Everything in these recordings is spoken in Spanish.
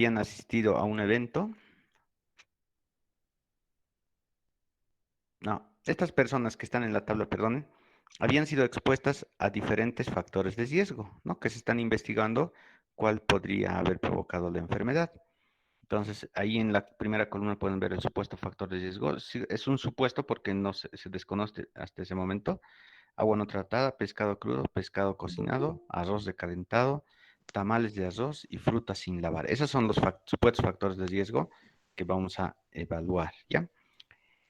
habían asistido a un evento. No, estas personas que están en la tabla, perdón, habían sido expuestas a diferentes factores de riesgo, ¿no? Que se están investigando cuál podría haber provocado la enfermedad. Entonces, ahí en la primera columna pueden ver el supuesto factor de riesgo. Sí, es un supuesto porque no se desconoce hasta ese momento. Agua no tratada, pescado crudo, pescado cocinado, arroz recalentado, tamales de arroz y frutas sin lavar. Esos son los supuestos factores de riesgo que vamos a evaluar, ¿ya?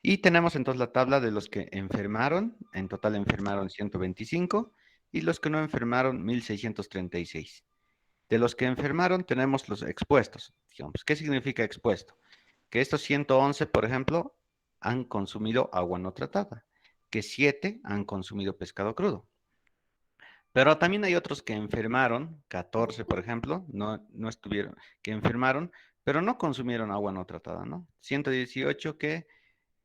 Y tenemos entonces la tabla de los que enfermaron. En total enfermaron 125 y los que no enfermaron 1636. De los que enfermaron tenemos los expuestos. Digamos, ¿qué significa expuesto? Que estos 111, por ejemplo, han consumido agua no tratada, que 7 han consumido pescado crudo. Pero también hay otros que enfermaron, 14, por ejemplo, no estuvieron, que enfermaron, pero no consumieron agua no tratada, ¿no? 118 que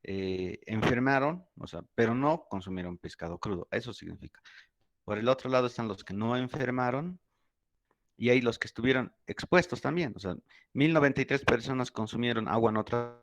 enfermaron, o sea, pero no consumieron pescado crudo. Eso significa. Por el otro lado están los que no enfermaron y hay los que estuvieron expuestos también. O sea, 1093 personas consumieron agua no tratada.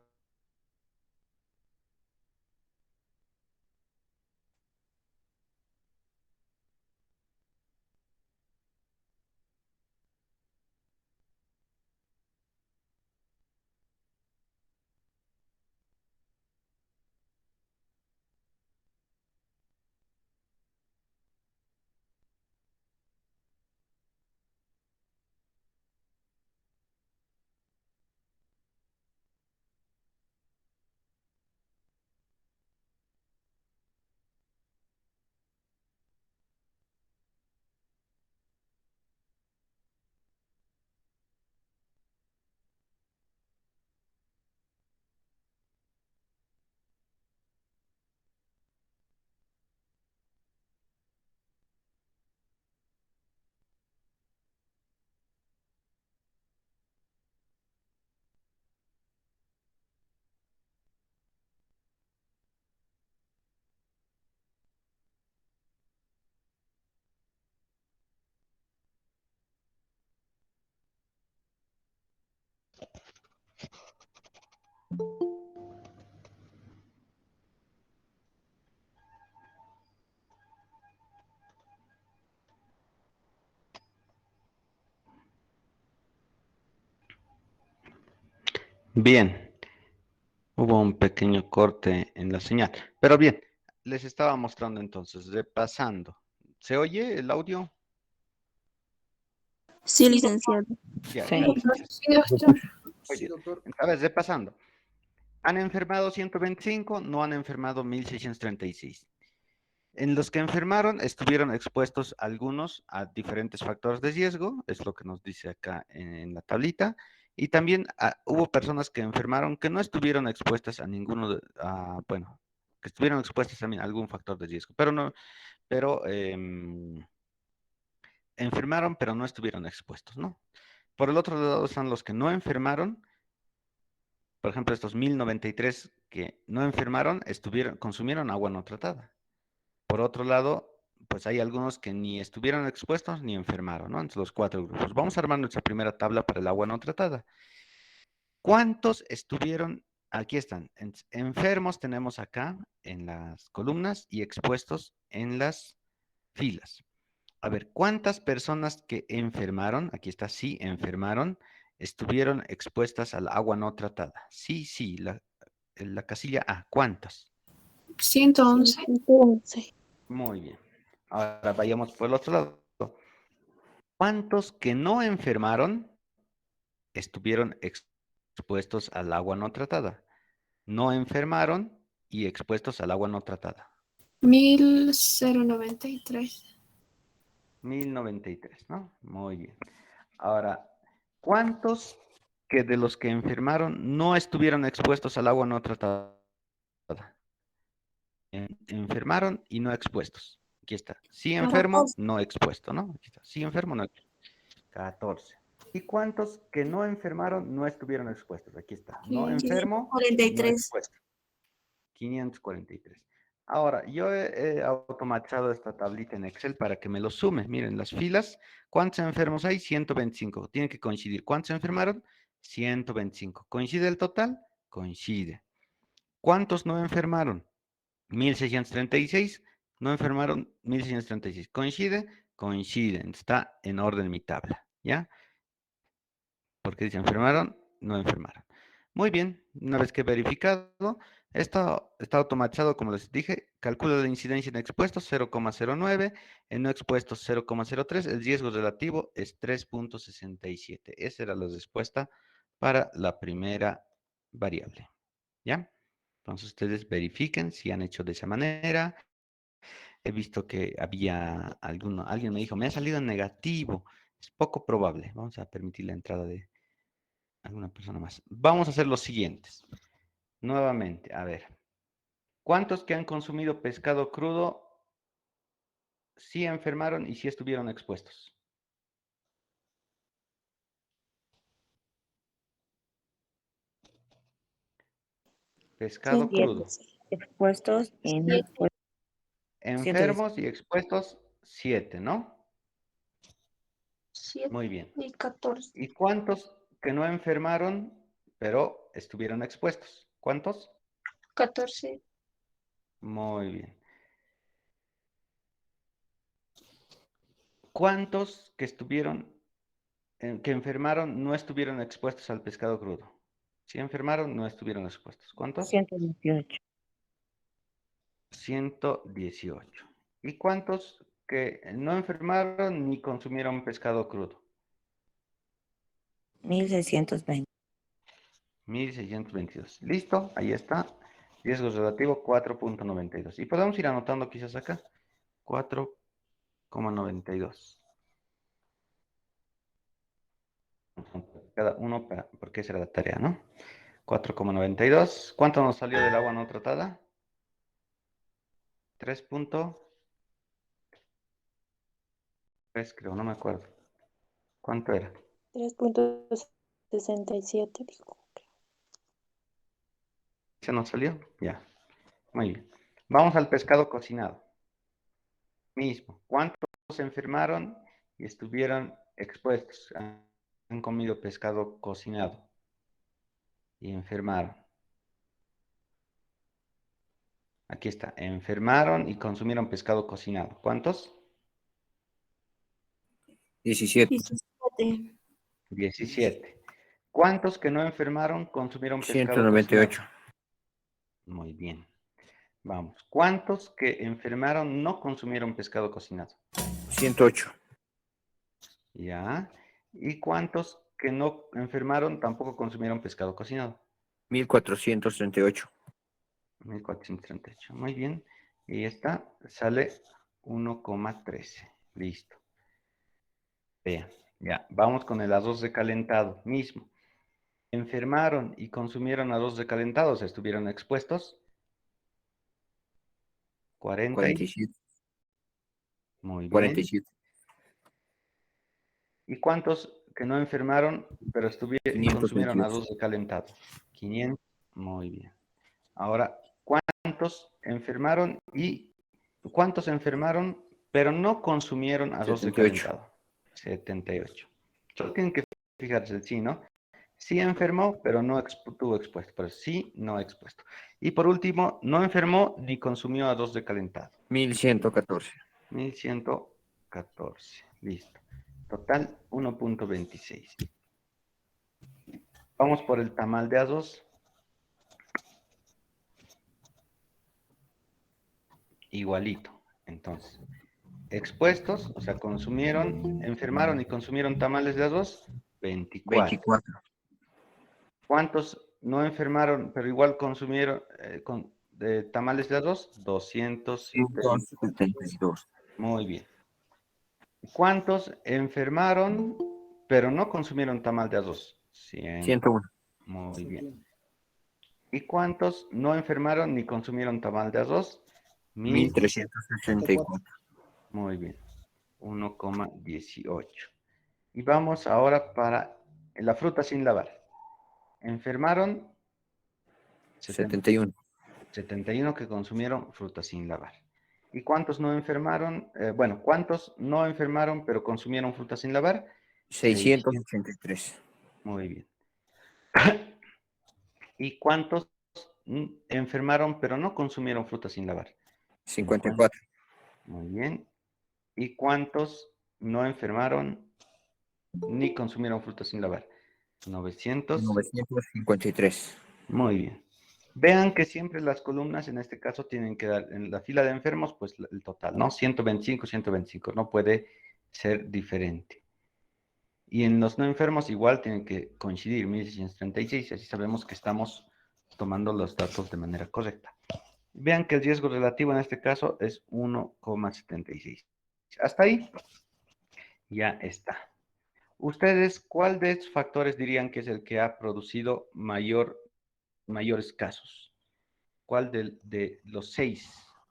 Bien, hubo un pequeño corte en la señal. Pero bien, les estaba mostrando entonces, repasando. ¿Se oye el audio? Sí, licenciado. Ya, Sí. gracias. Sí, doctor. Muy bien. A ver, repasando. Han enfermado 125, no han enfermado 1636. En los que enfermaron estuvieron expuestos algunos a diferentes factores de riesgo, es lo que nos dice acá en la tablita, y también hubo personas que enfermaron que no estuvieron expuestas a ninguno, bueno, que estuvieron expuestas también a algún factor de riesgo, pero no, pero enfermaron, pero no estuvieron expuestos, ¿no? Por el otro lado están los que no enfermaron, por ejemplo, estos 1093 que no enfermaron, consumieron agua no tratada. Por otro lado, pues hay algunos que ni estuvieron expuestos ni enfermaron, ¿no? Entre los 4 grupos. Vamos a armar nuestra primera tabla para el agua no tratada. ¿Cuántos estuvieron? Aquí están. Enfermos tenemos acá en las columnas y expuestos en las filas. A ver, ¿cuántas personas que enfermaron? Aquí está, sí, enfermaron, estuvieron expuestas al agua no tratada. Sí, sí, la casilla A. ¿Cuántas? 111. 111. Muy bien. Ahora vayamos por el otro lado. ¿Cuántos que no enfermaron estuvieron expuestos al agua no tratada? No enfermaron y expuestos al agua no tratada. 1093. 1093, ¿no? Muy bien. Ahora, ¿cuántos que de los que enfermaron no estuvieron expuestos al agua no tratada? Enfermaron y no expuestos. Aquí está. Sí enfermo, 14. no expuesto, ¿no? Aquí está. Sí enfermo, no expuesto. 14. ¿Y cuántos que no enfermaron no estuvieron expuestos? Aquí está. No enfermo, no 543. expuesto. 543. Ahora, yo he automatizado esta tablita en Excel para que me lo sume. Miren, las filas, ¿cuántos enfermos hay? 125. Tiene que coincidir. ¿Cuántos enfermaron? 125. ¿Coincide el total? Coincide. ¿Cuántos no enfermaron? 1636. No enfermaron 1636. ¿Coincide? Coinciden. Está en orden mi tabla. ¿Ya? Porque dice enfermaron, no enfermaron. Muy bien, una vez que he verificado, esto está automatizado, como les dije, calcula la incidencia en expuestos 0,09, en no expuestos 0,03, el riesgo relativo es 3,67. Esa era la respuesta para la primera variable. ¿Ya? Entonces ustedes verifiquen si han hecho de esa manera. He visto que había alguien me dijo, me ha salido en negativo. Es poco probable. Vamos a permitir la entrada de alguna persona más. Vamos a hacer los siguientes. Nuevamente, a ver. ¿Cuántos que han consumido pescado crudo sí enfermaron y sí estuvieron expuestos? Pescado crudo. 7. Expuestos en el 7. Enfermos y expuestos 7, ¿no? 7 Muy bien. y 14. ¿Y cuántos que no enfermaron, pero estuvieron expuestos? ¿Cuántos? 14. Muy bien. ¿Cuántos que que enfermaron no estuvieron expuestos al pescado crudo? Si enfermaron, no estuvieron expuestos. ¿Cuántos? 118. 118. ¿Y cuántos que no enfermaron ni consumieron pescado crudo? 1620. 1622. Listo, ahí está. Riesgo relativo 4,92. Y podemos ir anotando quizás acá. 4,92. Cada uno porque esa era la tarea, ¿no? 4,92. ¿Cuánto nos salió del agua no tratada? 3,3 creo, no me acuerdo. ¿Cuánto era? 3,67 dijo. ¿Se nos salió? Ya. Muy bien. Vamos al pescado cocinado. Mismo. ¿Cuántos se enfermaron y estuvieron expuestos? Han comido pescado cocinado y enfermaron. Aquí está. Enfermaron y consumieron pescado cocinado. ¿Cuántos? 17. 17. 17. ¿Cuántos que no enfermaron consumieron pescado cocinado? 198. Muy bien. Vamos. ¿Cuántos que enfermaron no consumieron pescado cocinado? 108. Ya. ¿Y cuántos que no enfermaron tampoco consumieron pescado cocinado? 1438. 1438. Muy bien. Y esta sale 1,13. Listo. Vean. Ya. Vamos con el arroz recalentado. Mismo. Enfermaron y consumieron arroz recalentado. ¿Se estuvieron expuestos? 40. 47. Muy bien. 47. ¿Y cuántos que no enfermaron, pero consumieron 528. arroz recalentado? 500. Muy bien. Ahora, ¿cuántos enfermaron pero no consumieron arroz 78. recalentado? 78. Solo tienen que fijarse el sí, ¿no? Sí enfermó, pero no estuvo expuesto. Pero sí, no expuesto. Y por último, no enfermó ni consumió arroz recalentado. 1114. 1114. Listo. Total 1,26. Vamos por el tamal de arroz. Igualito. Entonces, expuestos, o sea, enfermaron y consumieron tamales de arroz, 24. 24. ¿Cuántos no enfermaron, pero igual consumieron tamales de arroz? 172. Muy bien. ¿Cuántos enfermaron, pero no consumieron tamal de arroz? 100. 101. Muy bien. ¿Y cuántos no enfermaron ni consumieron tamal de arroz? 1364. Muy bien. 1,18. Y vamos ahora para la fruta sin lavar. Enfermaron 71. 71 que consumieron fruta sin lavar. ¿Y cuántos no enfermaron? ¿Cuántos no enfermaron pero consumieron fruta sin lavar? 600. 683. Muy bien. ¿Y cuántos enfermaron pero no consumieron fruta sin lavar? 54. Muy bien. ¿Y cuántos no enfermaron ni consumieron fruta sin lavar? 900. 953. Muy bien. Vean que siempre las columnas en este caso tienen que dar en la fila de enfermos, pues el total, ¿no? 125, 125. No puede ser diferente. Y en los no enfermos igual tienen que coincidir 1636. Así sabemos que estamos tomando los datos de manera correcta. Vean que el riesgo relativo en este caso es 1,76. Hasta ahí ya está. ¿Ustedes cuál de estos factores dirían que es el que ha producido mayores casos? ¿Cuál de los 6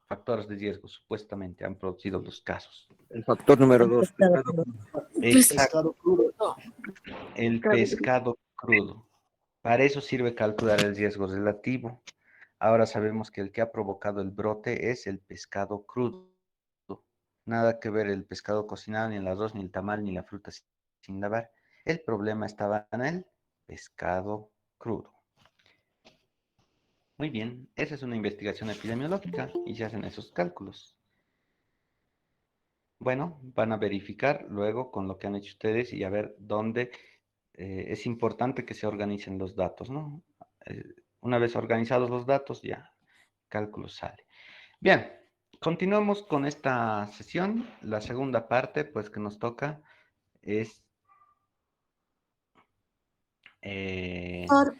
factores de riesgo supuestamente han producido los casos? El factor número El 2. pescado crudo. Exacto, No. el pescado crudo. Para eso sirve calcular el riesgo relativo. Ahora sabemos que el que ha provocado el brote es el pescado crudo. Nada que ver el pescado cocinado, ni el arroz, ni el tamal, ni la fruta sin lavar. El problema estaba en el pescado crudo. Muy bien, esa es una investigación epidemiológica y se hacen esos cálculos. Bueno, van a verificar luego con lo que han hecho ustedes y a ver dónde es importante que se organicen los datos, ¿no? Una vez organizados los datos, ya cálculo sale. Bien, continuamos con esta sesión. La segunda parte, pues, que nos toca es... Por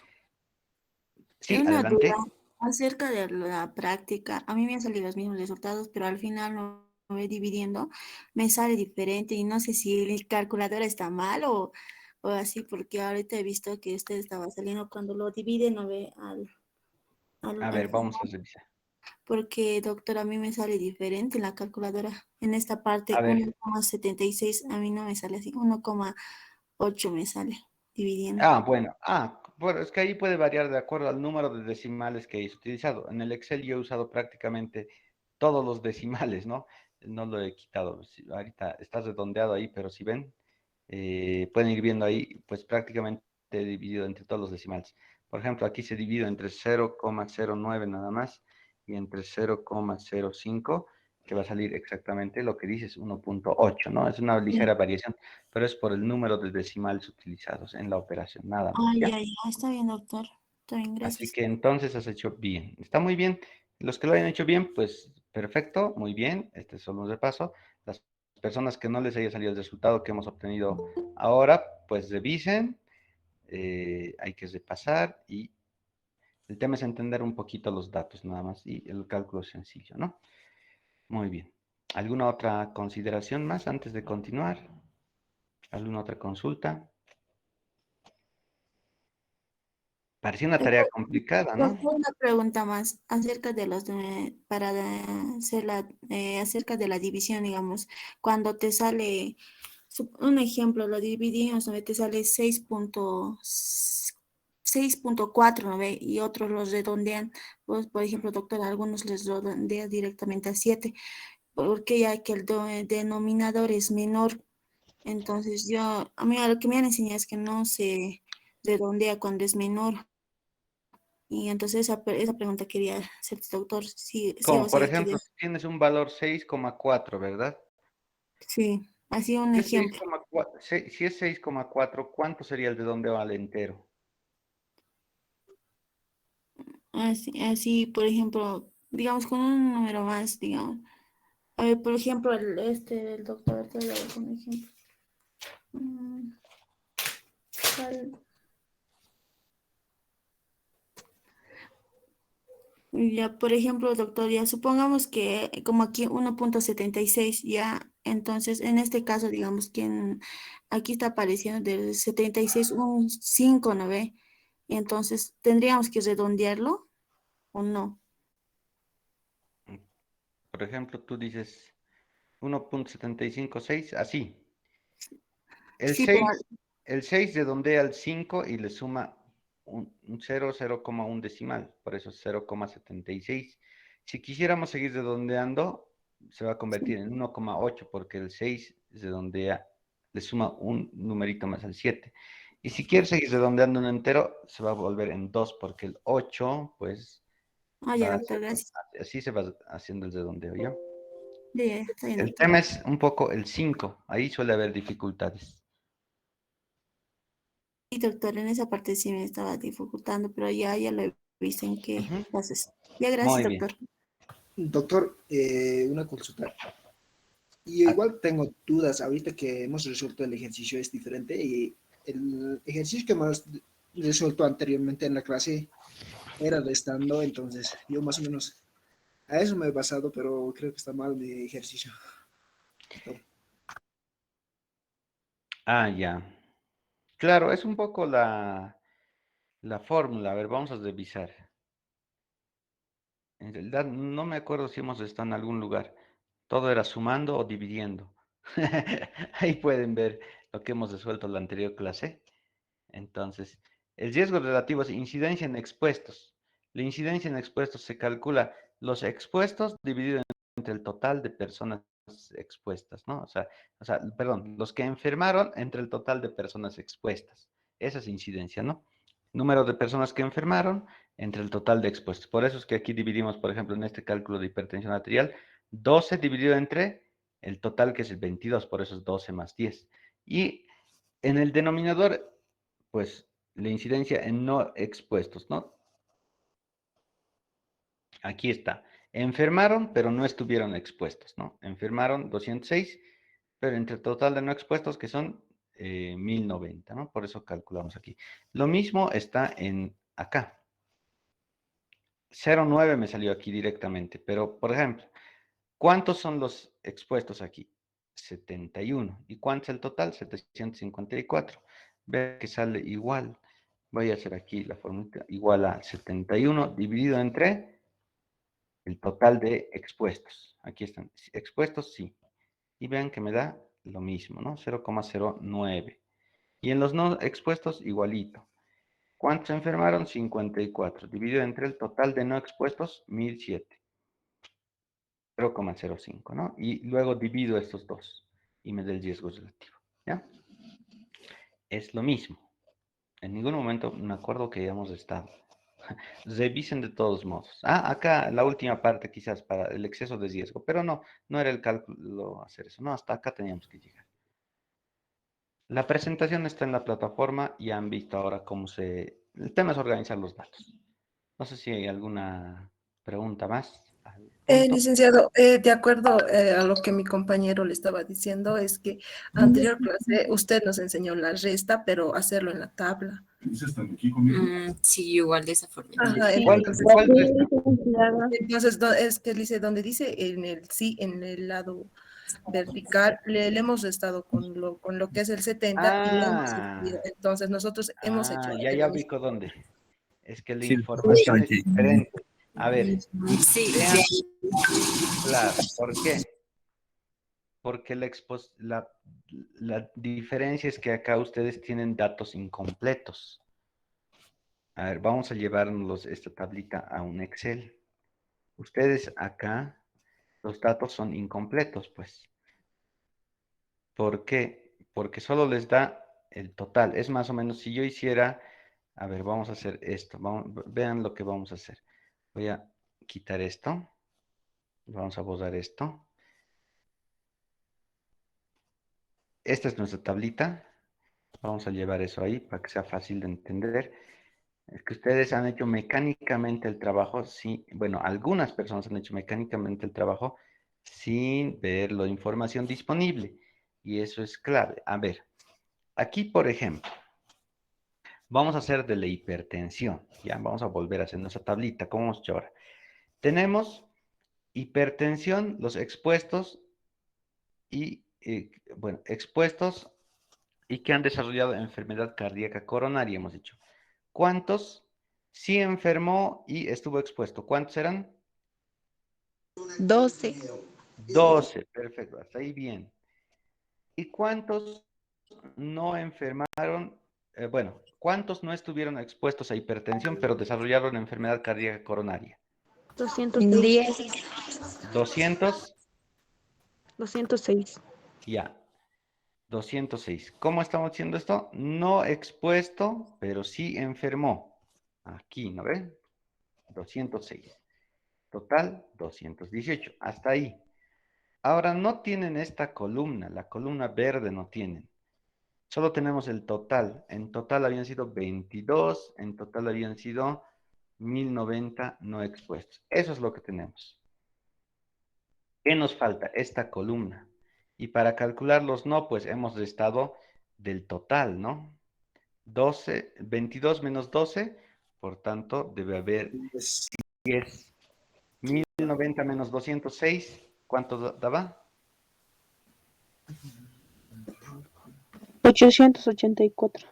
sí, una duda adelante. acerca de la práctica, a mí me han salido los mismos resultados, pero al final no lo voy dividiendo, me sale diferente y no sé si el calculador está mal o así, porque ahorita he visto que usted estaba saliendo cuando lo divide, no ve A al ver, final, vamos a revisar. porque doctor, a mí me sale diferente en la calculadora. En esta A parte ver, 1,76 a mí no me sale así, 1,8 me sale dividiendo. bueno, es que ahí puede variar de acuerdo al número de decimales que hayas utilizado. En el Excel yo he usado prácticamente todos los decimales, ¿no? No lo he quitado. Ahorita está redondeado ahí, pero si ven, pueden ir viendo ahí, pues prácticamente he dividido entre todos los decimales. Por ejemplo, aquí se divide entre 0,09 nada más y entre 0,05, que va a salir exactamente lo que dices, 1,8, ¿no? Es una ligera variación, pero es por el número de decimales utilizados en la operación, nada más, Ay, ¿ya? ay, ay, está bien, doctor. Está bien, Así gracias. que entonces has hecho bien. Está muy bien. Los que lo hayan hecho bien, pues perfecto, muy bien. Este es solo un repaso. Las personas que no les haya salido el resultado que hemos obtenido ahora, pues revisen. Hay que repasar y el tema es entender un poquito los datos nada más y el cálculo es sencillo, ¿no? Muy bien. ¿Alguna otra consideración más antes de continuar? ¿Alguna otra consulta? Parecía una tarea complicada, ¿no? Doctor, una pregunta más acerca de para hacer acerca de la división, digamos, cuando te sale, un ejemplo, lo dividimos, ¿no ve? Te sale 6,4, ¿no ve? Y otros los redondean, pues, por ejemplo, doctor, algunos les redondean directamente a 7, porque ya que el denominador es menor, entonces a mí lo que me han enseñado es que no se redondea cuando es menor. Y entonces esa pregunta quería hacerte, doctor, sí o Como por sí hay que ejemplo, si tienes un valor 6,4, ¿verdad? sí, así un Si es ejemplo. 6,4, si es 6,4, ¿cuánto sería el redondeo al entero? Así, por ejemplo, digamos con un número más, digamos. A ver, por ejemplo, el doctor, te voy a dar un ejemplo. Mm, ¿cuál? Ya, por ejemplo, doctor, ya supongamos que como aquí 1,76 ya, entonces en este caso, digamos que aquí está apareciendo del 76 un 5, ¿no ve? Entonces, ¿tendríamos que redondearlo o no? Por ejemplo, tú dices 1,756, así. El Sí, pero 6, el 6 redondea al 5 y le suma un 0, 0,1 decimal, por eso es 0,76. Si quisiéramos seguir redondeando, se va a convertir en 1,8 porque el 6 redondea, le suma un numerito más al 7. Y si quieres seguir redondeando un entero, se va a volver en 2, porque el 8, pues, Ah, ya, va a doctor, ser- gracias. así se va haciendo el redondeo, ¿ya? Ya, ya, está bien, El doctor. tema es un poco el 5, ahí suele haber dificultades. Sí, doctor, en esa parte sí me estaba dificultando, pero ya lo he visto en qué Ujú. clases. Ya, gracias, Muy bien. doctor. Doctor, una consulta. Y Ah, igual tengo dudas. Ahorita que hemos resuelto el ejercicio es diferente y el ejercicio que hemos resuelto anteriormente en la clase era restando, entonces yo más o menos a eso me he basado, pero creo que está mal mi ejercicio. Doctor. ya. Claro, es un poco la fórmula. A ver, vamos a revisar. En realidad, no me acuerdo si hemos estado en algún lugar. Todo era sumando o dividiendo. Ahí pueden ver lo que hemos resuelto en la anterior clase. Entonces, el riesgo relativo es incidencia en expuestos. La incidencia en expuestos se calcula los expuestos dividido entre el total de personas expuestas, ¿no? Perdón, los que enfermaron entre el total de personas expuestas. Esa es incidencia, ¿no? Número de personas que enfermaron entre el total de expuestos. Por eso es que aquí dividimos, por ejemplo, en este cálculo de hipertensión arterial, 12 dividido entre el total, que es el 22, por eso es 12 más 10. Y en el denominador, pues, la incidencia en no expuestos, ¿no? Aquí está. Enfermaron, pero no estuvieron expuestos, ¿no? Enfermaron 206, pero entre el total de no expuestos, que son 1090, ¿no? Por eso calculamos aquí. Lo mismo está en acá. 0,9 me salió aquí directamente, pero, por ejemplo, ¿cuántos son los expuestos aquí? 71. ¿Y cuánto es el total? 754. Ve que sale igual. Voy a hacer aquí la fórmula igual a 71 dividido entre el total de expuestos. Aquí están. Expuestos, sí. Y vean que me da lo mismo, ¿no? 0,09. Y en los no expuestos, igualito. ¿Cuántos se enfermaron? 54. Dividido entre el total de no expuestos, 1007. 0,05, ¿no? Y luego divido estos dos y me da el riesgo relativo, ¿ya? Es lo mismo. En ningún momento me acuerdo que hayamos estado. Revisen de todos modos. Acá la última parte quizás para el exceso de riesgo, pero no era el cálculo hacer eso. No, hasta acá teníamos que llegar. La presentación está en la plataforma y han visto ahora cómo se... El tema es organizar los datos. No sé si hay alguna pregunta más al punto. Licenciado, de acuerdo a lo que mi compañero le estaba diciendo, es que anterior clase usted nos enseñó la resta, pero hacerlo en la tabla. Sí, igual de esa forma. Ajá, ¿Cuál resta? entonces, es que dice, donde dice en el sí, en el lado vertical, le hemos restado con lo que es el 70 y le hemos dividido. Entonces, nosotros hemos hecho Ya lo mismo. ubico dónde. Es que la Sí, información es justamente. diferente. A ver, Sí, vean, sí. claro, ¿por qué? Porque la diferencia es que acá ustedes tienen datos incompletos. A ver, vamos a llevarnos esta tablita a un Excel. Ustedes acá, los datos son incompletos, pues. ¿Por qué? Porque solo les da el total. Es más o menos, si yo hiciera, a ver, vamos a hacer esto. Vean lo que vamos a hacer. Voy a quitar esto. Vamos a borrar esto. Esta es nuestra tablita. Vamos a llevar eso ahí para que sea fácil de entender. Es que ustedes han hecho mecánicamente el trabajo, sí, bueno, algunas personas han hecho mecánicamente el trabajo sin ver la información disponible. Y eso es clave. A ver, aquí, por ejemplo, vamos a hacer de la hipertensión. Ya, vamos a volver a hacer nuestra tablita, como hemos hecho ahora. Tenemos hipertensión, los expuestos y, bueno, expuestos y que han desarrollado enfermedad cardíaca coronaria, hemos dicho. ¿Cuántos sí enfermó y estuvo expuesto? ¿Cuántos eran? 12. 12, perfecto, hasta ahí bien. ¿Y cuántos no enfermaron? Bueno, ¿cuántos no estuvieron expuestos a hipertensión, pero desarrollaron enfermedad cardíaca coronaria? 210. 200, 206. ya. 206. ¿Cómo estamos haciendo esto? No expuesto, pero sí enfermó. Aquí, ¿no ven? 206. Total, 218. Hasta ahí. Ahora no tienen esta columna, la columna verde no tienen. Solo tenemos el total. En total habían sido 22, en total habían sido 1090 no expuestos. Eso es lo que tenemos. ¿Qué nos falta? Esta columna. Y para calcular los no, pues hemos restado del total, ¿no? 12, 22 menos 12, por tanto, debe haber Pues, 10. 1090 menos 206, ¿cuánto daba? 884.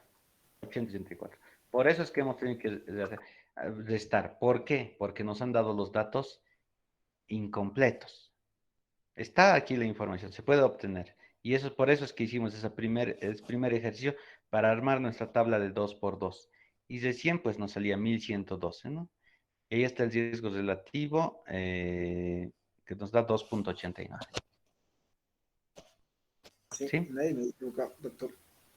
884. Por eso es que hemos tenido que restar. ¿Por qué? Porque nos han dado los datos incompletos. Está aquí la información, se puede obtener. Y eso, por eso es que hicimos ese primer ejercicio para armar nuestra tabla de 2 por 2. Y recién pues nos salía 1112, ¿no? Y ahí está el riesgo relativo que nos da 2.89. sí, ¿Sí? nadie me equivoca, doctor.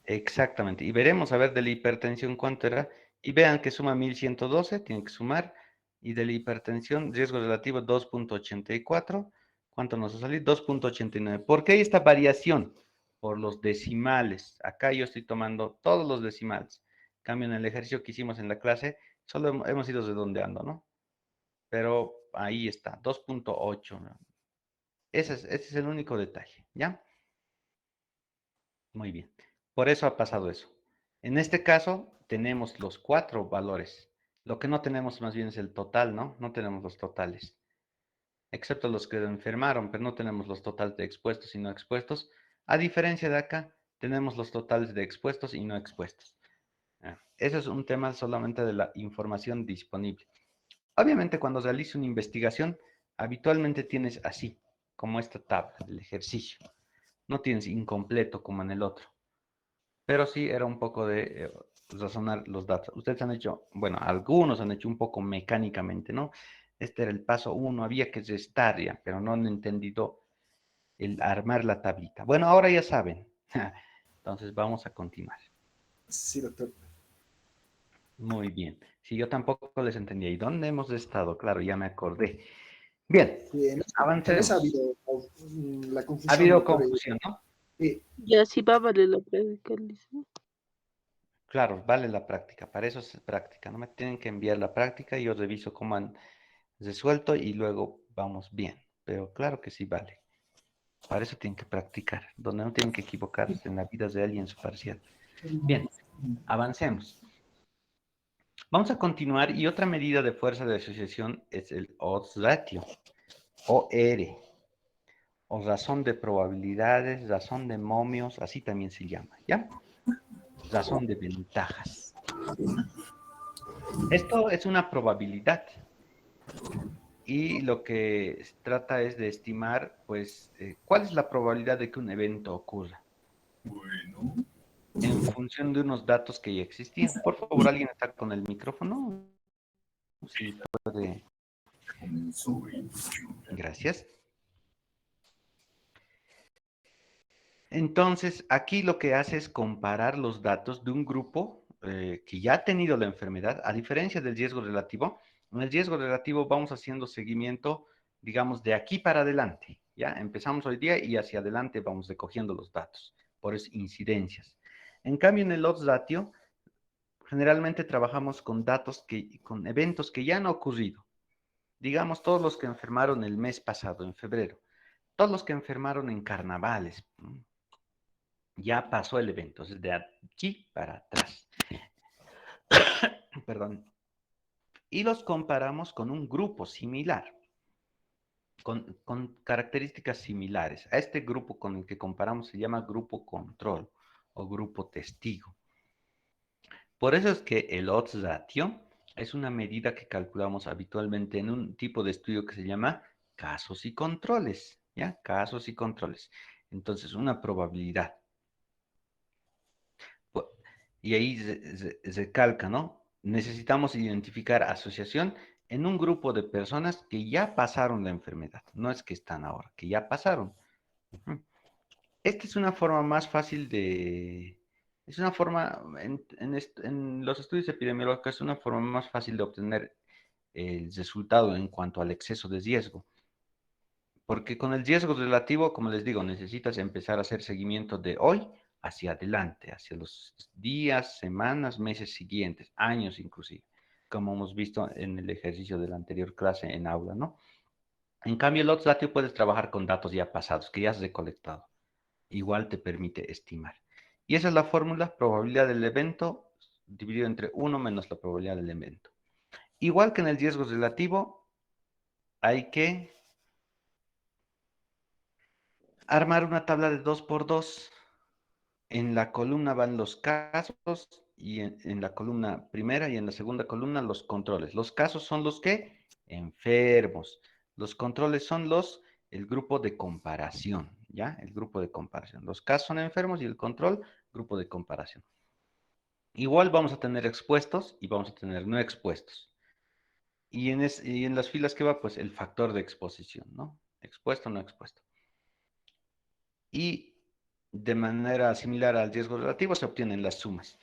Exactamente. Y veremos a ver de la hipertensión cuánto era. Y vean que suma 1112, tiene que sumar. Y de la hipertensión, riesgo relativo 2.84. ¿Cuánto nos va a salir? 2.89. ¿Por qué hay esta variación? Por los decimales. Acá yo estoy tomando todos los decimales. En cambio, en el ejercicio que hicimos en la clase, solo hemos ido redondeando, ¿no? Pero ahí está, 2.8. ¿no? Ese es el único detalle, ¿ya? Muy bien. Por eso ha pasado eso. En este caso, tenemos los 4 valores. Lo que no tenemos más bien es el total, ¿no? No tenemos los totales. Excepto los que enfermaron, pero no tenemos los totales de expuestos y no expuestos. A diferencia de acá, tenemos los totales de expuestos y no expuestos. Ese es un tema solamente de la información disponible. Obviamente, cuando realice una investigación, habitualmente tienes así, como esta tabla del ejercicio. No tienes incompleto como en el otro. Pero sí era un poco de razonar los datos. Ustedes han hecho, bueno, algunos han hecho un poco mecánicamente, ¿no? Este era el paso 1, había que restar ya, pero no han entendido el armar la tablita. Bueno, ahora ya saben. Entonces vamos a continuar. Sí, doctor. Muy bien. Si yo tampoco les entendía. ¿Y dónde hemos estado? Claro, ya me acordé. Bien, Sí, en esa avancemos. ha habido la Ha confusión. habido doctor, confusión, ¿no? Sí, Ya sí va a valer la prédica, Lisa. Claro, vale la práctica. Para eso es práctica. No me tienen que enviar la práctica y yo reviso cómo han resuelto y luego vamos bien. Pero claro que sí vale. Para eso tienen que practicar. Donde no tienen que equivocarse en la vida de alguien en su parcial. Bien, avancemos. Vamos a continuar y otra medida de fuerza de asociación es el odds ratio, OR, o razón de probabilidades, razón de momios, así también se llama, ¿ya? Razón de ventajas. Esto es una probabilidad y lo que se trata es de estimar, pues, cuál es la probabilidad de que un evento ocurra. Bueno. En función de unos datos que ya existían. Por favor, ¿alguien está con el micrófono? Sí, puede. Gracias. Entonces, aquí lo que hace es comparar los datos de un grupo que ya ha tenido la enfermedad, a diferencia del riesgo relativo. En el riesgo relativo vamos haciendo seguimiento, digamos, de aquí para adelante. Ya empezamos hoy día y hacia adelante vamos recogiendo los datos, por eso incidencias. En cambio, en el odds ratio, generalmente trabajamos con datos con eventos que ya han ocurrido. Digamos, todos los que enfermaron el mes pasado, en febrero. Todos los que enfermaron en carnavales. Ya pasó el evento, es de aquí para atrás. Perdón. Y los comparamos con un grupo similar, con características similares. A este grupo con el que comparamos se llama grupo control o grupo testigo. Por eso es que el odds ratio es una medida que calculamos habitualmente en un tipo de estudio que se llama casos y controles, ¿ya? Casos y controles. Entonces, una probabilidad. Y ahí se calca, ¿no? Necesitamos identificar asociación en un grupo de personas que ya pasaron la enfermedad. No es que están ahora, que ya pasaron. Esta es una forma más fácil de... Es una forma, en los estudios epidemiológicos, es una forma más fácil de obtener el resultado en cuanto al exceso de riesgo. Porque con el riesgo relativo, como les digo, necesitas empezar a hacer seguimiento de hoy hacia adelante, hacia los días, semanas, meses siguientes, años inclusive, como hemos visto en el ejercicio de la anterior clase en aula, ¿no? En cambio, el odds ratio puedes trabajar con datos ya pasados, que ya has recolectado. Igual te permite estimar. Y esa es la fórmula, probabilidad del evento dividido entre 1 menos la probabilidad del evento. Igual que en el riesgo relativo, hay que armar una tabla de 2 por 2. En la columna van los casos y en la columna primera y en la segunda columna los controles. Los casos son los que enfermos. Los controles son el grupo de comparación, ¿ya? El grupo de comparación. Los casos son enfermos y el control, grupo de comparación. Igual vamos a tener expuestos y vamos a tener no expuestos. Y en las filas que va, pues el factor de exposición, ¿no? Expuesto, no expuesto. Y de manera similar al riesgo relativo se obtienen las sumas.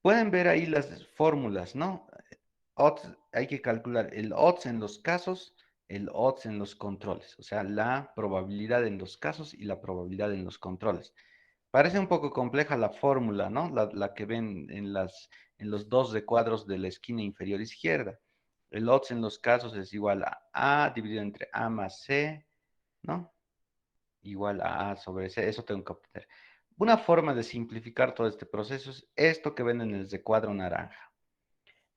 Pueden ver ahí las fórmulas, ¿no? Odds, hay que calcular el odds en los casos, el odds en los controles, o sea, la probabilidad en los casos y la probabilidad en los controles. Parece un poco compleja la fórmula, ¿no? La que ven en los dos recuadros de la esquina inferior izquierda. El odds en los casos es igual a dividido entre A más C, ¿no? Igual a sobre C, eso tengo que obtener. Una forma de simplificar todo este proceso es esto que ven en el recuadro naranja.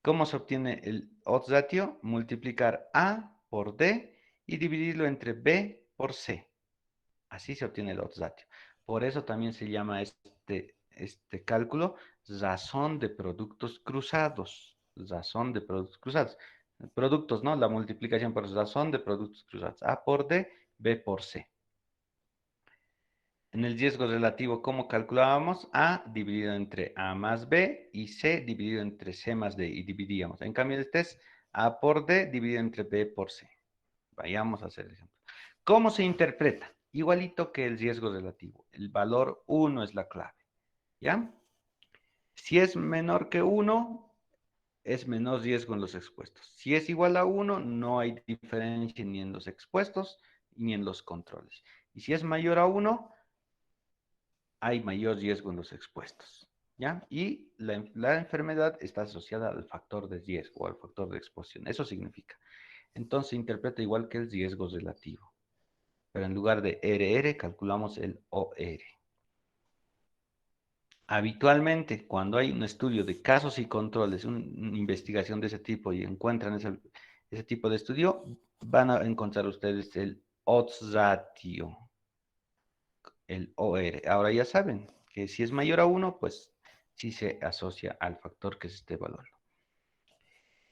¿Cómo se obtiene el odds ratio? Multiplicar A por D y dividirlo entre B por C. Así se obtiene el odds ratio. Por eso también se llama este cálculo razón de productos cruzados. Razón de productos cruzados. Productos, ¿no? La multiplicación por razón de productos cruzados. A por D, B por C. En el riesgo relativo, ¿cómo calculábamos? A dividido entre A más B y C dividido entre C más D y dividíamos. En cambio, este es A por D dividido entre B por C. Vayamos a hacer el ejemplo. ¿Cómo se interpreta? Igualito que el riesgo relativo. El valor 1 es la clave. ¿Ya? Si es menor que 1, es menor riesgo en los expuestos. Si es igual a 1, no hay diferencia ni en los expuestos ni en los controles. Y si es mayor a 1, hay mayor riesgo en los expuestos, ¿ya? Y la enfermedad está asociada al factor de riesgo, al factor de exposición. Eso significa. Entonces se interpreta igual que el riesgo relativo. Pero en lugar de RR, calculamos el OR. Habitualmente, cuando hay un estudio de casos y controles, una investigación de ese tipo y encuentran ese tipo de estudio, van a encontrar ustedes el odds ratio, el OR. Ahora ya saben que si es mayor a 1, pues sí se asocia al factor que se esté evaluando.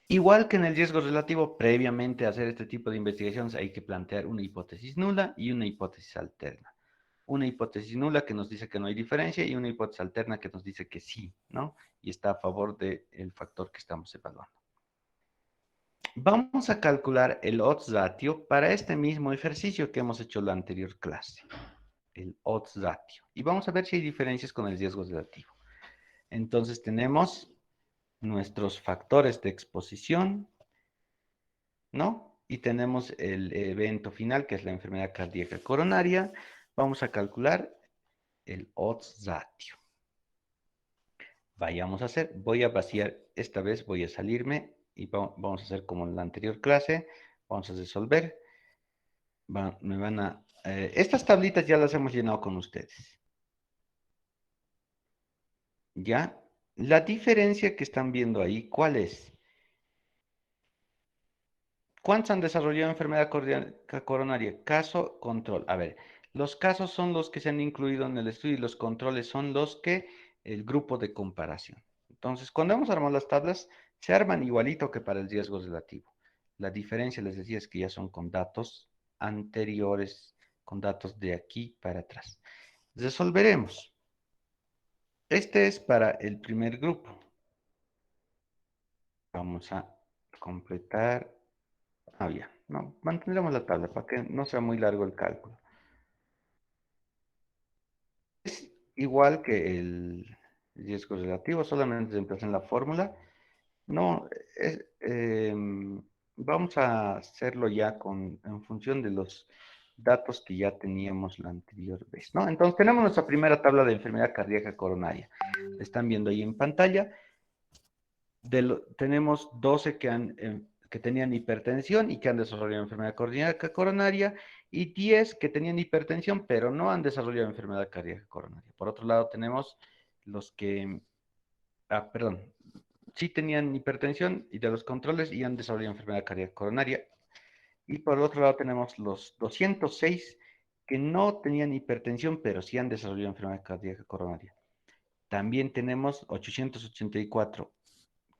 Igual que en el riesgo relativo, previamente a hacer este tipo de investigaciones hay que plantear una hipótesis nula y una hipótesis alterna. Una hipótesis nula que nos dice que no hay diferencia y una hipótesis alterna que nos dice que sí, ¿no? Y está a favor del factor que estamos evaluando. Vamos a calcular el odds ratio para este mismo ejercicio que hemos hecho en la anterior clase. El odds ratio. Y vamos a ver si hay diferencias con el riesgo relativo. Entonces tenemos nuestros factores de exposición, ¿no? Y tenemos el evento final, que es la enfermedad cardíaca coronaria. Vamos a calcular el odds ratio. Vayamos a hacer, voy a vaciar, esta vez voy a salirme y vamos a hacer como en la anterior clase. Vamos a resolver. Estas tablitas ya las hemos llenado con ustedes. ¿Ya? La diferencia que están viendo ahí, ¿cuál es? ¿Cuántos han desarrollado enfermedad coronaria? Caso, control. A ver, los casos son los que se han incluido en el estudio y los controles son el grupo de comparación. Entonces, cuando hemos armado las tablas, se arman igualito que para el riesgo relativo. La diferencia, les decía, es que ya son con datos anteriores, con datos de aquí para atrás. Resolveremos. Este es para el primer grupo. Vamos a completar. Ya. No, mantendremos la tabla para que no sea muy largo el cálculo. igual que el riesgo relativo, solamente reemplazan la fórmula. No, vamos a hacerlo ya en función de los datos que ya teníamos la anterior vez, ¿no? Entonces tenemos nuestra primera tabla de enfermedad cardíaca coronaria. Están viendo ahí en pantalla. Tenemos 12 que tenían hipertensión y que han desarrollado enfermedad cardíaca coronaria, y 10 que tenían hipertensión pero no han desarrollado enfermedad cardíaca coronaria. Por otro lado tenemos los que, sí tenían hipertensión y de los controles y han desarrollado enfermedad cardíaca coronaria. Y por otro lado tenemos los 206 que no tenían hipertensión pero sí han desarrollado enfermedad cardíaca coronaria. También tenemos 884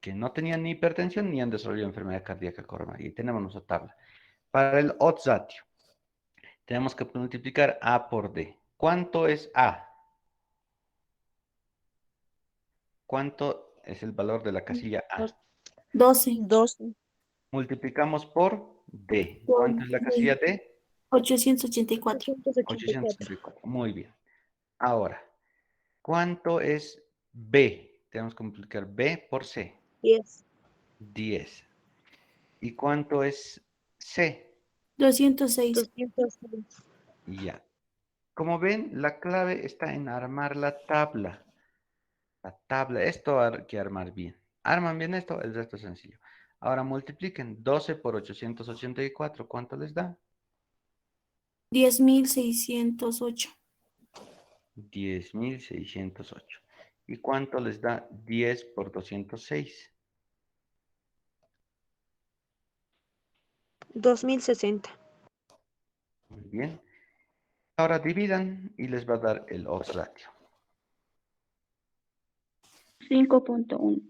que no tenían ni hipertensión ni han desarrollado enfermedad cardíaca coronaria. Y tenemos nuestra tabla. Para el odds ratio, tenemos que multiplicar A por D. ¿Cuánto es A? ¿Cuánto es el valor de la casilla A? 12. 12. Multiplicamos por D. ¿Cuánto es la casilla D? 884. 884. Muy bien. Ahora, ¿cuánto es B? Tenemos que multiplicar B por C. 10. 10. ¿Y cuánto es C? 206. 206. Ya. Como ven, la clave está en armar la tabla. La tabla, esto hay que armar bien. Arman bien esto, el resto es sencillo. Ahora multipliquen 12 por 884. ¿Cuánto les da? 10.608. 10.608. ¿Y cuánto les da 10 por 206? 2060. Muy bien. Ahora dividan y les va a dar el odds ratio. 5.1.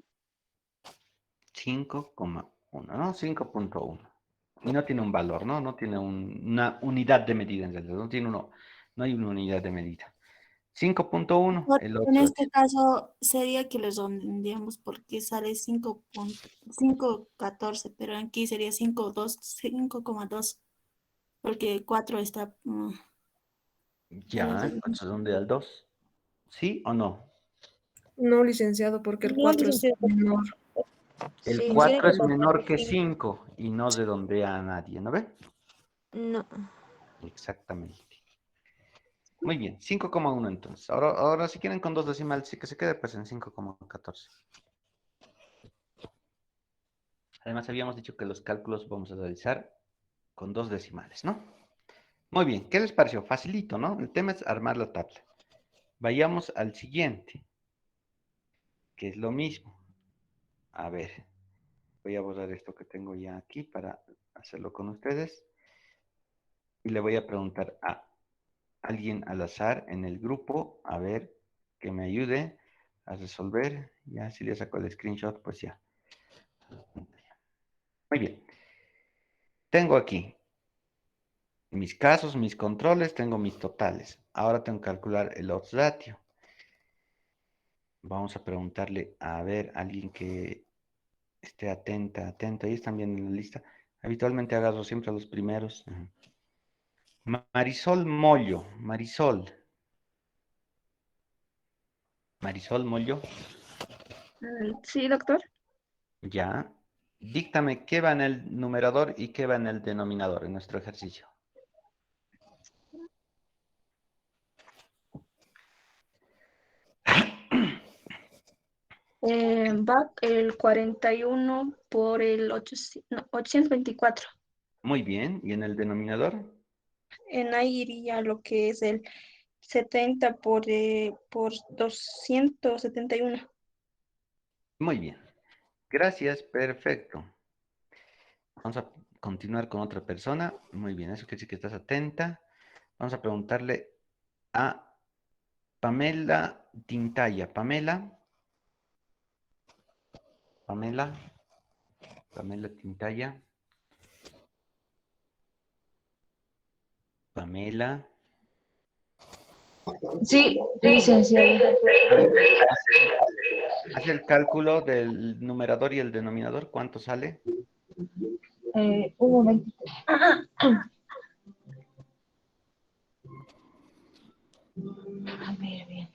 5,1, ¿no? 5.1. Y no tiene un valor, ¿no? No tiene una unidad de medida en realidad. No hay una unidad de medida. 5.1, el odds En ratio. este caso sería que les redondeamos porque sale 5.14, pero aquí sería 5,2, porque 4 está... Ya, entonces, ¿dónde al 2? ¿Sí o no? No, licenciado, porque el No, 4 es licenciado. menor. El Sí, 4 tiene es que menor ser que 5 y no redondea a nadie, ¿no ve? No. Exactamente. Muy bien, 5,1 entonces. Ahora si quieren con dos decimales, sí que se quede pues en 5,14. Además habíamos dicho que los cálculos vamos a realizar con dos decimales, ¿no? Muy bien, ¿qué les pareció? Facilito, ¿no? El tema es armar la tabla. Vayamos al siguiente, que es lo mismo. A ver, voy a borrar esto que tengo ya aquí para hacerlo con ustedes. Y le voy a preguntar a alguien al azar en el grupo, a ver, que me ayude a resolver. Ya, si le saco el screenshot, pues ya. Muy bien. Tengo aquí mis casos, mis controles, tengo mis totales. Ahora tengo que calcular el odds ratio. Vamos a preguntarle, a ver, alguien que esté atento. Ahí están bien en la lista. Habitualmente agarro siempre a los primeros. Marisol Mollo. Marisol Mollo. Sí, doctor. Ya. Díctame qué va en el numerador y qué va en el denominador en nuestro ejercicio. Va el 41 por el 824. Muy bien. ¿Y en el denominador? En ahí iría lo que es el 70 por 271. Muy bien. Gracias. Perfecto. Vamos a continuar con otra persona. Muy bien. Eso quiere decir que estás atenta. Vamos a preguntarle a Pamela Tintaya. Pamela Tintaya. Pamela. Sí, licenciado. Haz el cálculo del numerador y el denominador. ¿Cuánto sale? Un momento. A ver, bien.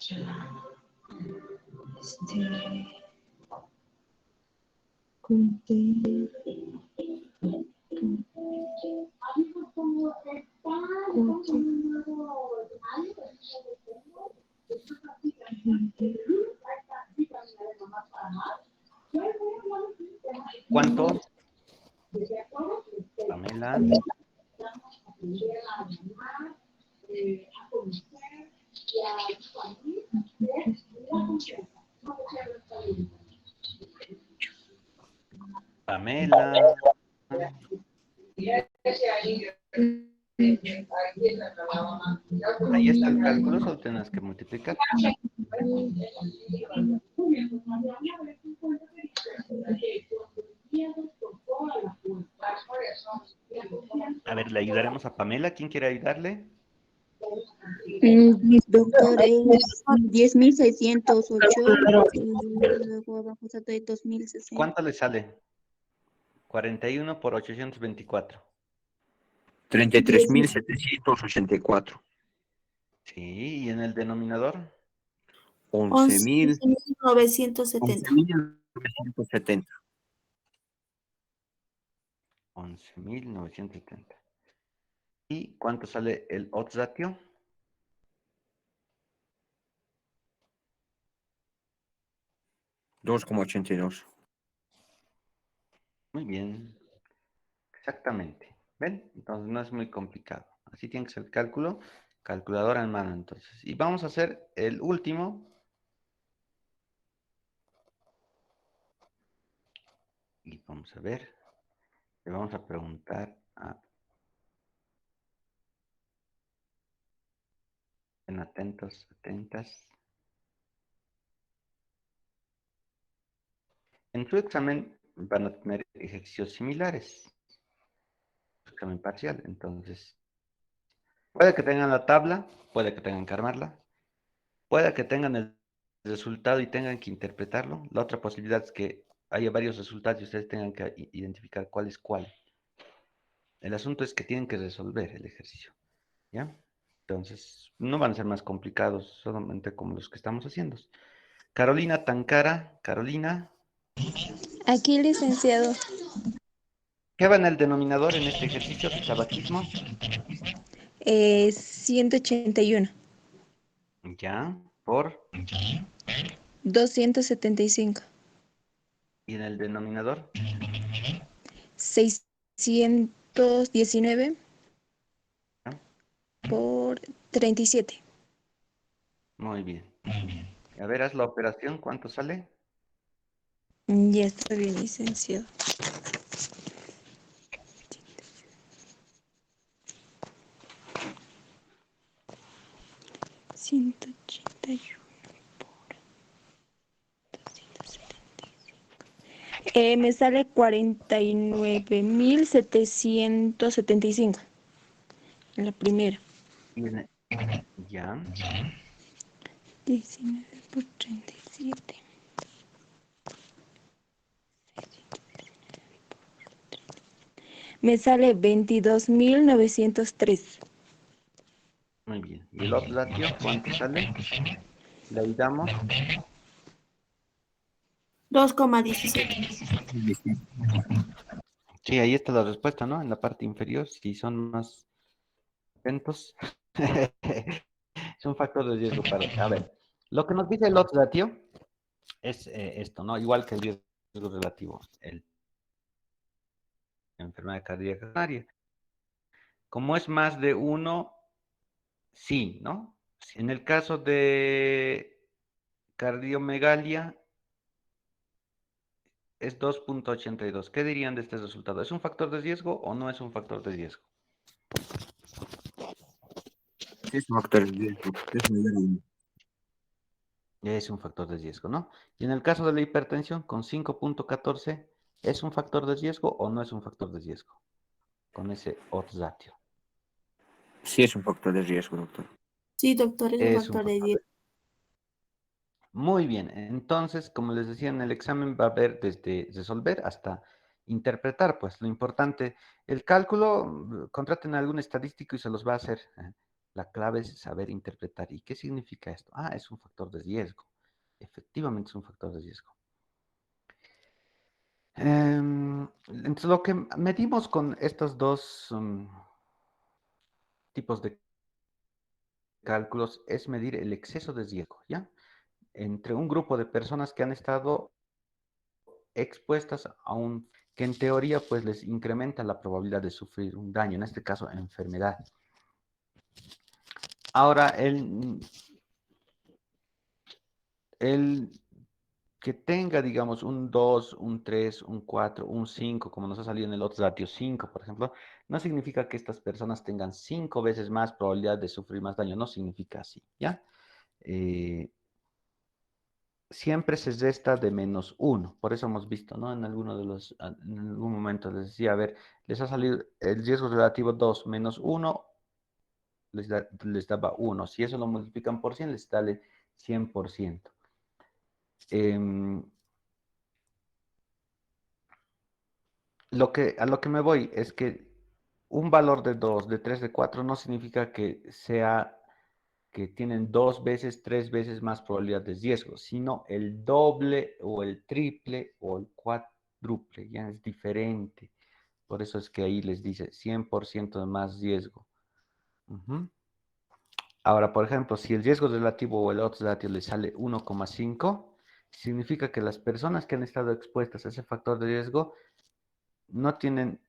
¿Cuánto? Pamela. Pamela. Ahí está el cálculo, solo tienes que multiplicar. A ver, le ayudaremos a Pamela. ¿Quién quiere ayudarle? Doctor, es 10.608, luego abajo está de 2.060. ¿Cuánto le sale? 41 por 824. 33.784. Sí, ¿y en el denominador? 11.000. 11.970. 11.970. 11.970. ¿Y cuánto sale el odds ratio? 2,82. Muy bien. Exactamente. ¿Ven? Entonces no es muy complicado. Así tiene que ser el cálculo. Calculadora en mano, entonces. Y vamos a hacer el último. Y vamos a ver. Le vamos a preguntar a... Estén atentos, atentas. En su examen van a tener ejercicios similares. Examen parcial, entonces. Puede que tengan la tabla, puede que tengan que armarla, puede que tengan el resultado y tengan que interpretarlo. La otra posibilidad es que haya varios resultados y ustedes tengan que identificar cuál es cuál. El asunto es que tienen que resolver el ejercicio, ¿ya? Entonces, no van a ser más complicados, solamente como los que estamos haciendo. Carolina Tancara, Carolina, Aquí, licenciado, ¿qué va en el denominador en este ejercicio? Tabaquismo. 181, Ya, por. 275, ¿Y en el denominador? 619 ¿Ya? por 37. Muy bien. A ver, haz la operación, ¿cuánto sale? Ya está bien, licenciado. Me sale 49.775 en la primera. Ya. 19 por 37. Me sale 22.903. Muy bien. ¿Y el otro ratio cuánto sale? Le ayudamos. 2,17. Sí, ahí está la respuesta, ¿no? En la parte inferior, si son más atentos. Es un factor de riesgo para... A ver, lo que nos dice el odds ratio es esto, ¿no? Igual que el riesgo relativo, la enfermedad cardíaca coronaria. Como es más de 1, sí, ¿no? En el caso de cardiomegalia es 2,82. ¿Qué dirían de este resultado? ¿Es un factor de riesgo o no es un factor de riesgo? Sí, es un factor de riesgo. Es mayor a 1. Es un factor de riesgo, ¿no? Y en el caso de la hipertensión, con 5,14, ¿es un factor de riesgo o no es un factor de riesgo? Con ese odds ratio. Sí, es un factor de riesgo, doctor. Sí, doctor, es un Es un factor de factor 10. Muy bien, entonces, como les decía, en el examen va a haber desde resolver hasta interpretar, pues lo importante, el cálculo, contraten a algún estadístico y se los va a hacer. La clave es saber interpretar. ¿Y qué significa esto? Ah, es un factor de riesgo. Efectivamente es un factor de riesgo. Entonces, lo que medimos con estos dos tipos de cálculos es medir el exceso de riesgo, ¿ya? Entre un grupo de personas que han estado expuestas a un que en teoría pues les incrementa la probabilidad de sufrir un daño, en este caso enfermedad. Ahora, el que tenga, digamos, un 2, un 3, un 4, un 5, como nos ha salido en el otro ratio 5, por ejemplo, no significa que estas personas tengan 5 veces más probabilidad de sufrir más daño, no significa así, ¿ya? Siempre se resta de menos 1, por eso hemos visto, ¿no? En en algún momento les decía, a ver, les ha salido el riesgo relativo 2 menos 1, les daba 1. Si eso lo multiplican por 100, les sale 100%. A lo que me voy es que un valor de 2, de 3, de 4 no significa que tienen 2 veces, 3 veces más probabilidad de riesgo, sino el doble o el triple o el cuádruple, ya es diferente. Por eso es que ahí les dice 100% de más riesgo. Ahora, por ejemplo, si el riesgo relativo o el odds ratio le sale 1,5, significa que las personas que han estado expuestas a ese factor de riesgo no tienen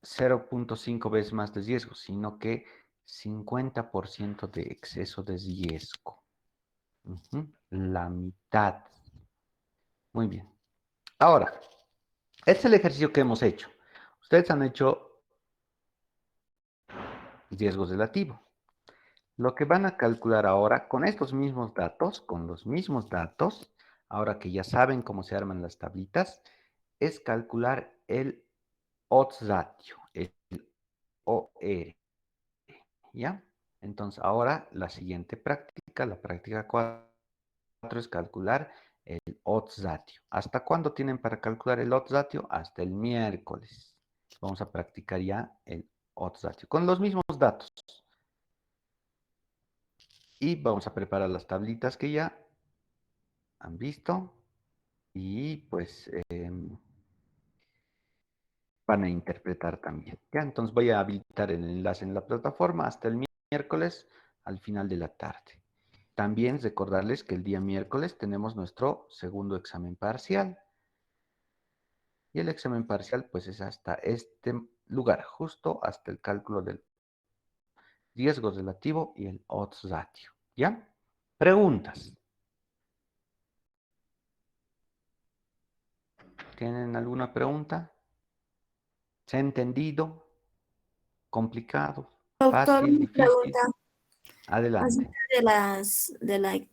0,5 veces más de riesgo, sino que 50% de exceso de riesgo. La mitad. Muy bien. Ahora, este es el ejercicio que hemos hecho. Ustedes han hecho riesgo relativo. Lo que van a calcular ahora con estos mismos datos, con los mismos datos, ahora que ya saben cómo se arman las tablitas, es calcular el odds ratio, el OR. ¿Ya? Entonces, ahora la siguiente práctica, la práctica 4, es calcular el odds ratio. ¿Hasta cuándo tienen para calcular el odds ratio? Hasta el miércoles. Vamos a practicar ya el odds ratio con los mismos datos. Y vamos a preparar las tablitas que ya han visto. Y pues van a interpretar también. ¿Ya? Entonces voy a habilitar el enlace en la plataforma hasta el miércoles al final de la tarde. También recordarles que el día miércoles tenemos nuestro segundo examen parcial. Y el examen parcial pues es hasta este lugar, justo hasta el cálculo del riesgo relativo y el odds ratio. ¿Ya? Preguntas. ¿Tienen alguna pregunta? ¿Se ha entendido? ¿Complicado? Doctor, ¿Fácil? una ¿Difícil? pregunta. Adelante.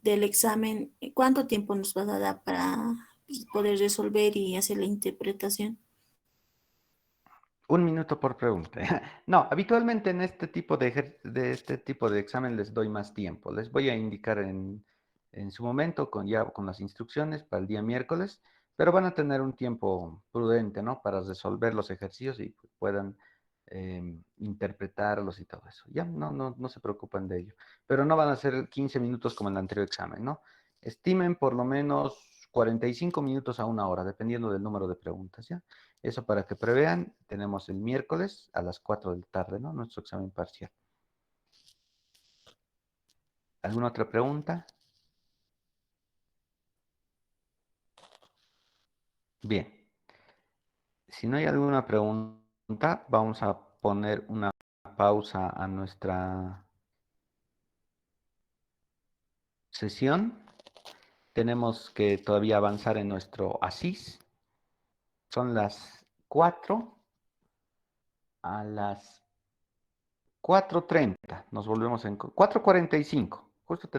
Del examen, ¿cuánto tiempo nos vas a dar para poder resolver y hacer la interpretación? 1 minuto por pregunta. No, habitualmente en este tipo de examen les doy más tiempo. Les voy a indicar en su momento ya con las instrucciones para el día miércoles, pero van a tener un tiempo prudente, ¿no? Para resolver los ejercicios y puedan interpretarlos y todo eso. Ya no se preocupen de ello. Pero no van a ser 15 minutos como en el anterior examen, ¿no? Estimen por lo menos 45 minutos a 1 hora, dependiendo del número de preguntas, ¿ya? Eso para que prevean, tenemos el miércoles a las 4 de la tarde, ¿no? Nuestro examen parcial. ¿Alguna otra pregunta? Bien. Si no hay alguna pregunta, vamos a poner una pausa a nuestra sesión. Tenemos que todavía avanzar en nuestro ASIS. Son las 4. A las 4:30 nos volvemos en 4:45. Justo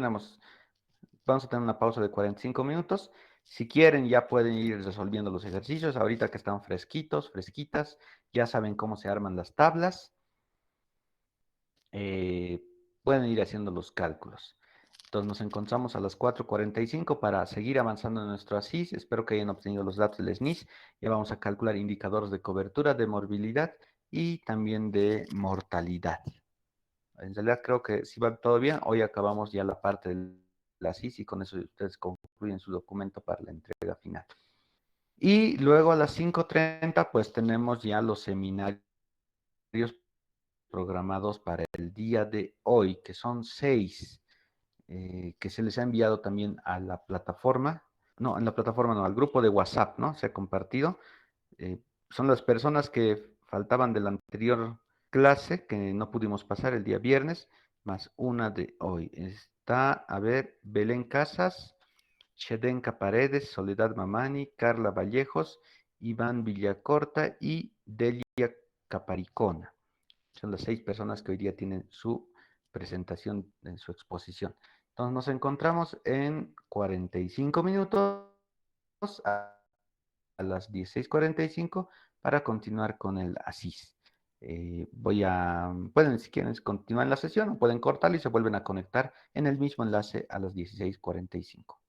vamos a tener una pausa de 45 minutos. Si quieren, ya pueden ir resolviendo los ejercicios. Ahorita que están fresquitos, fresquitas, ya saben cómo se arman las tablas. Pueden ir haciendo los cálculos. Entonces nos encontramos a las 4:45 para seguir avanzando en nuestro ASIS. Espero que hayan obtenido los datos del SNIS. Ya vamos a calcular indicadores de cobertura, de morbilidad y también de mortalidad. En realidad creo que si va todo bien, hoy acabamos ya la parte de la CIS y con eso ustedes concluyen su documento para la entrega final. Y luego a las 5:30 pues tenemos ya los seminarios programados para el día de hoy, que son 6, que se les ha enviado también a la plataforma, no, en la plataforma no, al grupo de WhatsApp, ¿no? Se ha compartido. Son las personas que faltaban de la anterior clase, que no pudimos pasar el día viernes, más una de hoy. Está, a ver, Belén Casas, Shedenka Paredes, Soledad Mamani, Carla Vallejos, Iván Villacorta y Delia Caparicona. Son las 6 personas que hoy día tienen su presentación en su exposición. Entonces nos encontramos en 45 minutos a las 16:45 para continuar con el ASIS. Pueden, si quieren, continuar la sesión o pueden cortar y se vuelven a conectar en el mismo enlace a las 16:45.